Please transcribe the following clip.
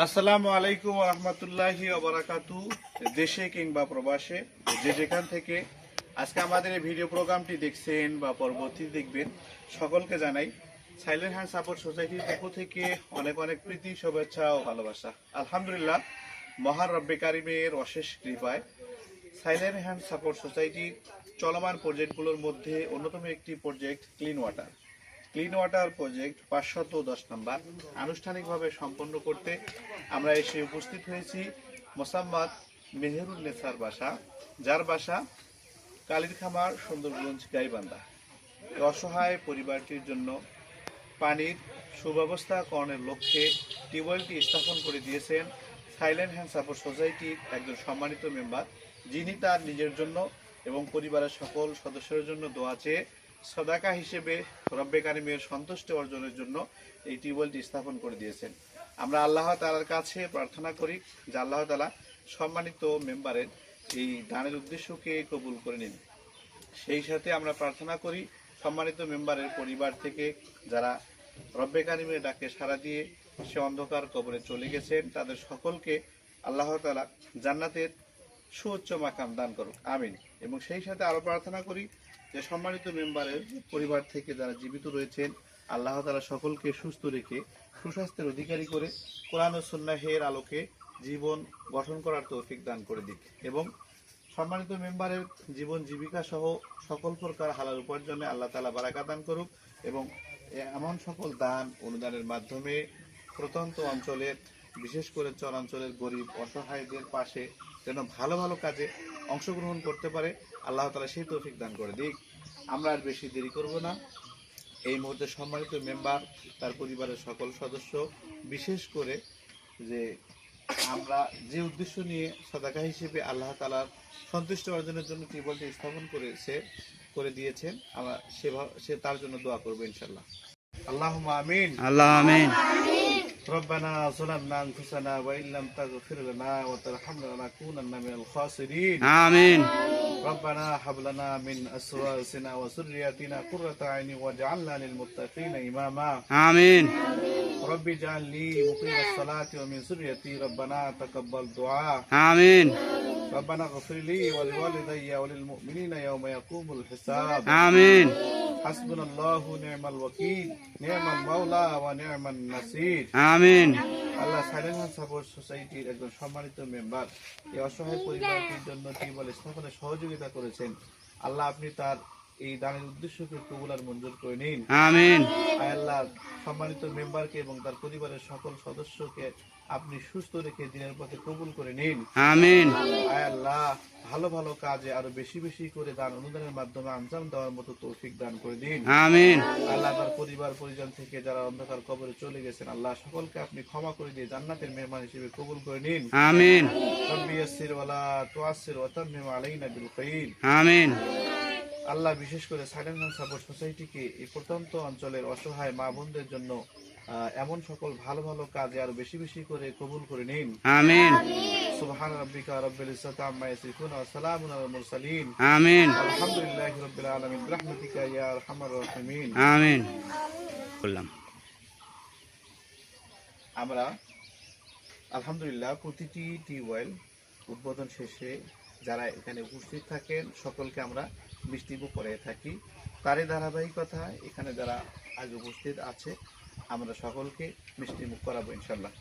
আসসালামু আলাইকুম ওয়া রাহমাতুল্লাহি ওয়া বারাকাতু। দেশে কিংবা প্রবাসে যে যেখান থেকে আজকে আমাদের এই ভিডিও প্রোগ্রামটি দেখছেন বা পরবর্তী দেখবেন, সকলকে জানাই সাইলেন্ট হ্যান্ড সাপোর্ট সোসাইটির পক্ষ থেকে অনেক অনেক প্রীতি, শুভেচ্ছা ও ভালোবাসা। আলহামদুলিল্লাহ, মহান রব্বে কারিমের অশেষ কৃপায় সাইলেন্ট হ্যান্ড সাপোর্ট সোসাইটির চলমান প্রজেক্টগুলোর মধ্যে অন্যতম একটি প্রজেক্ট ক্লিন ওয়াটার প্রজেক্ট 510 নম্বর আনুষ্ঠানিকভাবে সম্পন্ন করতে আমরা এসে উপস্থিত হয়েছি মোসাম্মদ মেহেরুন্নেসার বাসা, যার বাসা কালিরখামার, সুন্দরগঞ্জ, গাইবান্ধা। অসহায় পরিবারটির জন্য পানির সুব্যবস্থাকরণের লক্ষ্যে টিউবওয়েলটি স্থাপন করে দিয়েছেন সাইলেন্ট হ্যান্ড সাপোর্ট সোসাইটির একজন সম্মানিত মেম্বার, যিনি তার নিজের জন্য এবং পরিবারের সকল সদস্যদের জন্য দোয়া চেয়ে সদাকা হিসেবে রব্বে কারিমের সন্তুষ্টি অর্জনের জন্য এই টিউবওয়েলটি স্থাপন করে দিয়েছেন। আমরা আল্লাহ তাআলার কাছে প্রার্থনা করি যে আল্লাহ তাআলা সম্মানিত মেম্বারের এই দানের উদ্দেশ্যকে কবুল করে নিন। সেই সাথে আমরা প্রার্থনা করি সম্মানিত মেম্বারের পরিবার থেকে যারা রব্বে কারিমের ডাকে সাড়া দিয়ে সে অন্ধকার কবরে চলে গেছেন, তাদের সকলকে আল্লাহ তাআলা জান্নাতের সুউচ্চ মাকাম দান করুক, আমিন। এবং সেই সাথে আরো প্রার্থনা করি যে সম্মানিত মেম্বারের পরিবার থেকে যারা জীবিত রয়েছেন, আল্লাহ তাআলা সকলকে সুস্থ রেখে সুস্বাস্থ্যের অধিকারী করে কোরআন ও সুন্নাহের আলোকে জীবন গঠন করার তৌফিক দান করে দিক। এবং সম্মানিত মেম্বারের জীবন জীবিকা সহ সকল প্রকার হালাল উপার্জনে আল্লাহ তাআলা বারাকাত দান করুক এবং এমন সকল দান অনুদানের মাধ্যমে প্রত্যন্ত অঞ্চলের, বিশেষ করে চরাঞ্চলের গরিব অসহায়দের পাশে যেন ভালো ভালো কাজে অংশগ্রহণ করতে পারে, আল্লাহ তাআলা সেই তৌফিক দান করে দিক। আমরা আর বেশি দেরি করব না। এই মুহূর্তে সম্মানিত মেম্বার, তার পরিবারের সকল সদস্য, বিশেষ করে যে আমরা যে উদ্দেশ্য নিয়ে সাদাকা হিসেবে আল্লাহ তাআলার সন্তুষ্টি অর্জনের জন্য টিউবওয়েলটি স্থাপন করে দিয়েছেন, আমরা সে তার জন্য দোয়া করবো ইনশাআল্লাহ। আল্লাহুম্মা আমিন। আল্লাহ আমিন। ربنا ظلمنا أنفسنا وإن لم تغفر لنا وترحمنا لنكونن من الخاسرين. آمين. ربنا هب لنا من أزواجنا وذرياتنا قرة أعين واجعلنا للمتقين إماما. آمين. رب اجعل لي مقيم الصلاة ومن ذريتي ربنا تقبل دعاء. آمين. ربنا اغفر لي ولوالدي وللمؤمنين يوم يقوم الحساب. آمين. حسبنا الله ونعم الوكيل نعم المولى ونعم النصير. آمين. আল্লাহ সাইলেন্ট হ্যান্ড সাপোর্ট সোসাইটির একজন সম্মানিত মেম্বার এই অসহায় পরিবারটির জন্য টিউবওয়েল স্থাপনে সহযোগিতা করেছেন, আল্লাহ আপনি তার এই দানের উদ্দেশ্যকে কবুল আর মঞ্জুর করে নিন। আমিন। আল্লাহ সম্মানিত মেম্বারকে এবং তার পরিবারের সকল সদস্যকে আপনি সুস্থ রেখে দিনের পথে কবুল করে নিন। আমিন। আল্লাহ ভালো ভালো কাজে আরো বেশি বেশি করে দান অনুদানের মাধ্যমে আঞ্জাম দেওয়ার মতো তৌফিক দান করে দিন। আমিন। আল্লাহ তার পরিবার পরিজন থেকে যারা অন্ধকার কবরে চলে গেছেন, আল্লাহ সকলকে আপনি ক্ষমা করে দিয়ে জান্নাতের মেহমান হিসেবে কবুল করে নিন। আমিন। রব্বি ইয়াসসির ওয়ালা তুআসসির ওয়া তাম্মিম আলাইনা বিল খাইর। আমিন। আল্লাহ বিশেষ করে সাইলেন্ট হ্যান্ড সাপোর্ট সোসাইটিকে এই প্রত্যন্ত অঞ্চলের অসহায় মা বোনদের জন্য এমন সকল ভালো ভালো কাজে আরো বেশি বেশি করে কবুল করে নিন। আমিন। সুবহান রাব্বিকা রাব্বিল ইজ্জাতি আম্মা ইয়াসিফুন ওয়া সালামুন আলাল মুরসালিন। আমিন। আলহামদুলিল্লাহি রাব্বিল আলামিন বিরহমাতিকা ইয়া আরহামার রাহিমিন। আমিন। বললাম আমরা আলহামদুলিল্লাহ প্রতিটি টিউবওয়েল উদ্বোধন শেষে যারা এখানে উপস্থিত থাকেন সকলকে আমরা মিষ্টিমুখ করে থাকি। তারই ধারাবাহিকতা এখানে যারা আজ উপস্থিত আছে আমরা সকলকে মিষ্টিমুখ করাবো ইনশাল্লাহ।